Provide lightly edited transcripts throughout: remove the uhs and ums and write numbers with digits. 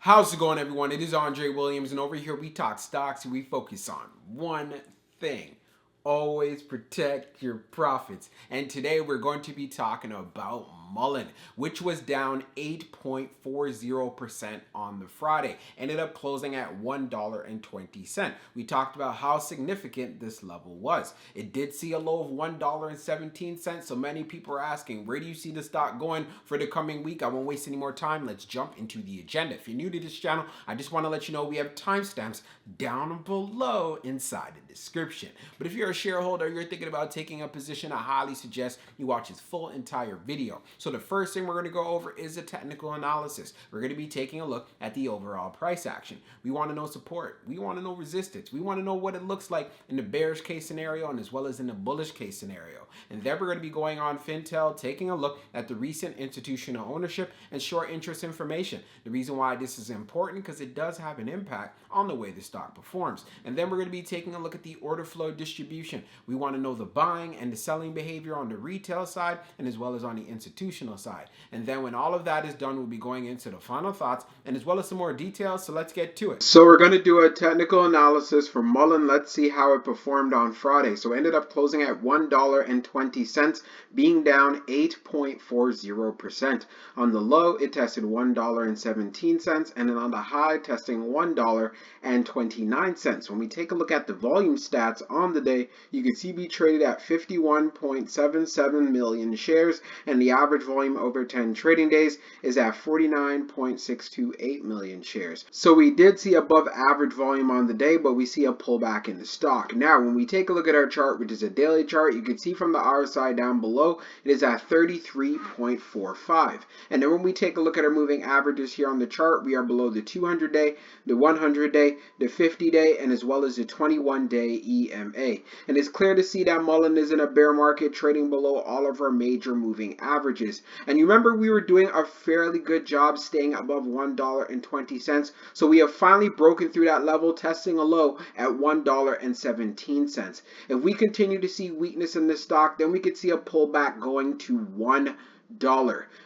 How's it going, everyone? It is Andre Williams, and over here we talk stocks and we focus on one thing. Always protect your profits. And today we're going to be talking about Mullen, which was down 8.40% on the Friday. Ended up closing at $1.20. We talked about how significant this level was. It did see a low of $1.17, so many people are asking, where do you see the stock going for the coming week? I won't waste any more time. Let's jump into the agenda. If you're new to this channel, I just want to let you know we have timestamps down below inside the description. But if you're a shareholder, you're thinking about taking a position, I highly suggest you watch this full entire video. So the first thing we're going to go over is a technical analysis. We're going to be taking a look at the overall price action. We want to know support. We want to know resistance. We want to know what it looks like in the bearish case scenario and as well as in the bullish case scenario. And then we're going to be going on Fintel, taking a look at the recent institutional ownership and short interest information. The reason why this is important because it does have an impact on the way the stock performs. And then we're going to be taking a look at the order flow distribution. We want to know the buying and the selling behavior on the retail side and as well as on the institutional side. And then when all of that is done, we'll be going into the final thoughts and as well as some more details. So let's get to it. So we're going to do a technical analysis for Mullen. Let's see how it performed on Friday. So it ended up closing at $1.20, being down 8.40%. On the low, it tested $1.17, and then on the high, testing $1.29. When we take a look at the volume stats on the day, you can see we traded at 51.77 million shares, and the average volume over 10 trading days is at 49.628 million shares. So we did see above average volume on the day, but we see a pullback in the stock. Now, when we take a look at our chart, which is a daily chart, you can see from the RSI down below, it is at 33.45. And then when we take a look at our moving averages here on the chart, we are below the 200-day, the 100-day, the 50-day, and as well as the 21-day EMA. And it's clear to see that Mullen is in a bear market, trading below all of our major moving averages. And you remember we were doing a fairly good job staying above $1.20. So we have finally broken through that level, testing a low at $1.17. If we continue to see weakness in this stock, then we could see a pullback going to $1.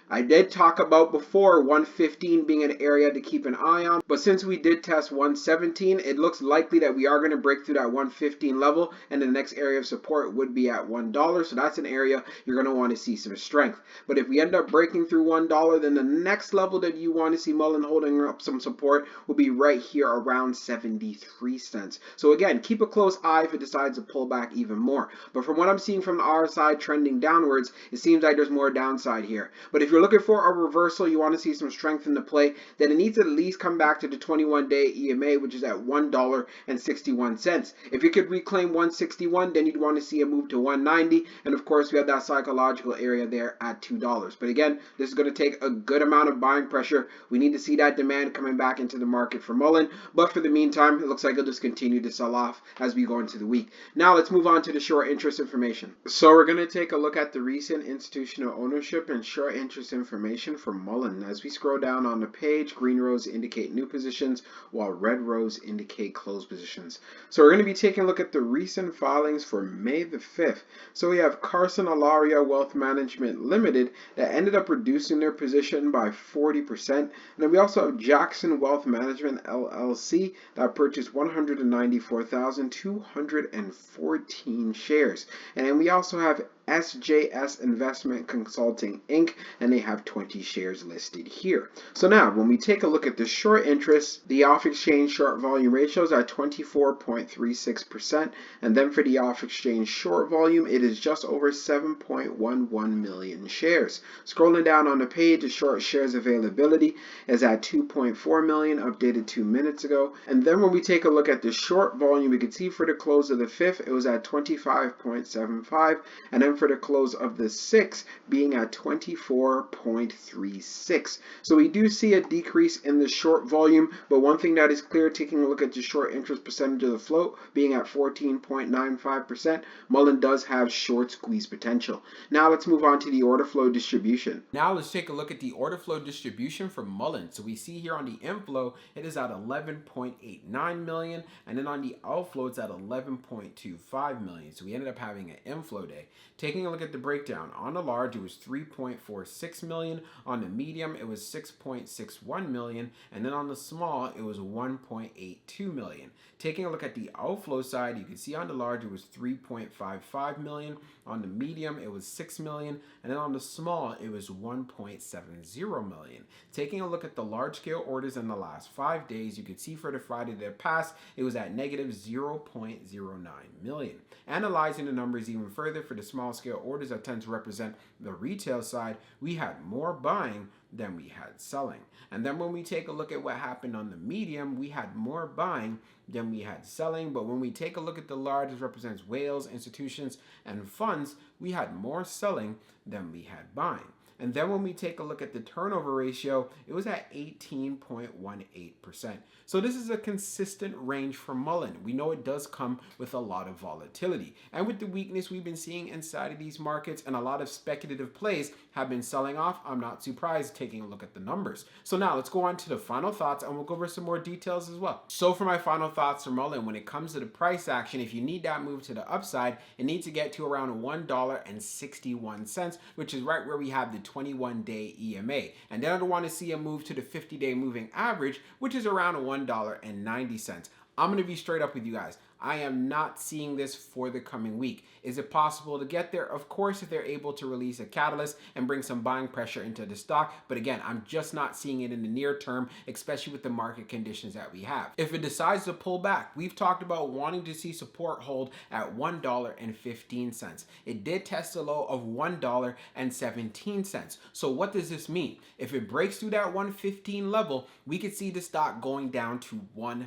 I did talk about before 115 being an area to keep an eye on, but since we did test 117, it looks likely that we are going to break through that 115 level, and the next area of support would be at $1. So that's an area you're going to want to see some strength. But if we end up breaking through $1, then the next level that you want to see Mullen holding up some support will be right here around 73 cents. So again, keep a close eye if it decides to pull back even more. But from what I'm seeing from the RSI trending downwards, it seems like there's more downside here. But if you're looking for a reversal, you want to see some strength in the play, then it needs to at least come back to the 21-day EMA, which is at $1.61. If you could reclaim 161, then you'd want to see a move to 190, and of course we have that psychological area there at $2. But again, this is going to take a good amount of buying pressure. We need to see that demand coming back into the market for Mullen, but for the meantime, it looks like it'll just continue to sell off as we go into the week. Now let's move on to the short interest information. So we're going to take a look at the recent institutional ownership and short interest information for Mullen. As we scroll down on the page, green rows indicate new positions, while red rows indicate closed positions. So we're going to be taking a look at the recent filings for May the 5th. So we have Carson Alaria Wealth Management Limited that ended up reducing their position by 40%. And then we also have Jackson Wealth Management LLC that purchased 194,214 shares. And then we also have SJS Investment Consulting Inc., and they have 20 shares listed here. So now, when we take a look at the short interest, the off-exchange short volume ratio is at 24.36%, and then for the off-exchange short volume, it is just over 7.11 million shares. Scrolling down on the page, the short shares availability is at 2.4 million, updated 2 minutes ago. And then when we take a look at the short volume, we can see for the close of the 5th, it was at 25.75, and then for the close of the 6th being at 24.36. So we do see a decrease in the short volume, but one thing that is clear, taking a look at the short interest percentage of the float being at 14.95%, Mullen does have short squeeze potential. Now let's move on to the order flow distribution. Now let's take a look at the order flow distribution for Mullen. So we see here on the inflow, it is at 11.89 million, and then on the outflow, it's at 11.25 million. So we ended up having an inflow day. Taking a look at the breakdown, on the large it was 3.46 million, on the medium it was 6.61 million, and then on the small it was 1.82 million. Taking a look at the outflow side, you can see on the large it was 3.55 million, on the medium it was 6 million, and then on the small it was 1.70 million. Taking a look at the large scale orders in the last 5 days, you can see for the Friday that passed it was at negative 0.09 million. Analyzing the numbers even further for the small scale orders that tend to represent the retail side, we had more buying than we had selling. And then when we take a look at what happened on the medium, we had more buying than we had selling. But when we take a look at the large, which represents whales, institutions, and funds, we had more selling than we had buying. And then when we take a look at the turnover ratio, it was at 18.18%. So this is a consistent range for Mullen. We know it does come with a lot of volatility. And with the weakness we've been seeing inside of these markets and a lot of speculative plays have been selling off, I'm not surprised taking a look at the numbers. So now let's go on to the final thoughts and we'll go over some more details as well. So for my final thoughts for Mullen, when it comes to the price action, if you need that move to the upside, it needs to get to around $1.61, which is right where we have the 21-day EMA. And then I'd want to see a move to the 50-day moving average, which is around $1.90. I'm going to be straight up with you guys. I am not seeing this for the coming week. Is it possible to get there? Of course, if they're able to release a catalyst and bring some buying pressure into the stock. But again, I'm just not seeing it in the near term, especially with the market conditions that we have. If it decides to pull back, we've talked about wanting to see support hold at $1.15. It did test a low of $1.17. So what does this mean? If it breaks through that 115 level, we could see the stock going down to $1.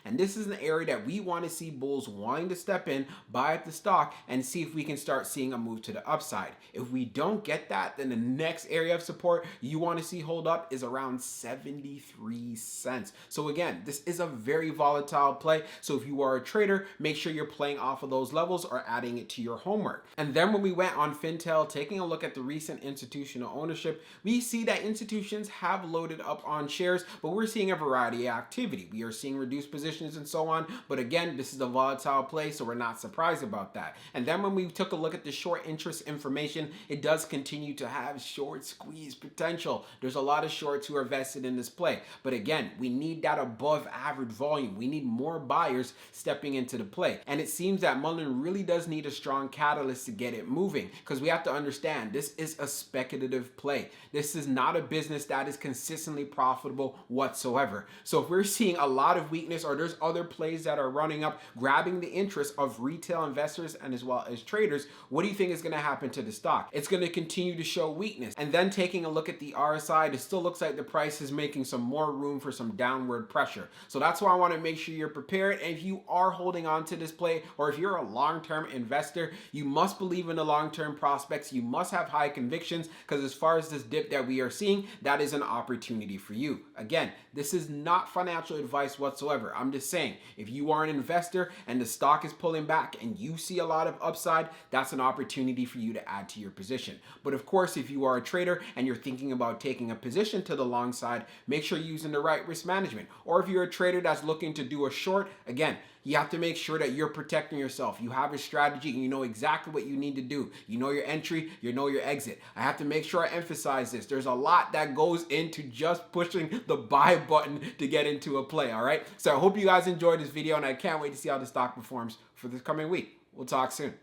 And this is an area that we want to see bulls wanting to step in, buy up the stock, and see if we can start seeing a move to the upside. If we don't get that, then the next area of support you want to see hold up is around 73 cents. So again, this is a very volatile play. So if you are a trader, make sure you're playing off of those levels or adding it to your homework. And then when we went on Fintel, taking a look at the recent institutional ownership, we see that institutions have loaded up on shares, but we're seeing a variety of activity. We are seeing reduced positions and so on. But again, this is a volatile play, so we're not surprised about that. And then when we took a look at the short interest information, it does continue to have short squeeze potential. There's a lot of shorts who are vested in this play. But again, we need that above average volume. We need more buyers stepping into the play. And it seems that Mullen really does need a strong catalyst to get it moving, because we have to understand this is a speculative play. This is not a business that is consistently profitable whatsoever. So if we're seeing a lot of weakness or there's other plays that are running up, grabbing the interest of retail investors and as well as traders, what do you think is going to happen to the stock? It's going to continue to show weakness. And then taking a look at the RSI, it still looks like the price is making some more room for some downward pressure. So that's why I want to make sure you're prepared. And if you are holding on to this play, or if you're a long-term investor, you must believe in the long-term prospects. You must have high convictions, because as far as this dip that we are seeing, that is an opportunity for you. Again, this is not financial advice whatsoever. I'm just saying, if you are an investor and the stock is pulling back and you see a lot of upside, that's an opportunity for you to add to your position. But of course, if you are a trader and you're thinking about taking a position to the long side, make sure you're using the right risk management. Or if you're a trader that's looking to do a short, again, you have to make sure that you're protecting yourself. You have a strategy and you know exactly what you need to do. You know your entry, you know your exit. I have to make sure I emphasize this. There's a lot that goes into just pushing the buy button to get into a play, all right? So I hope you guys enjoyed this video and I can't wait to see how the stock performs for this coming week. We'll talk soon.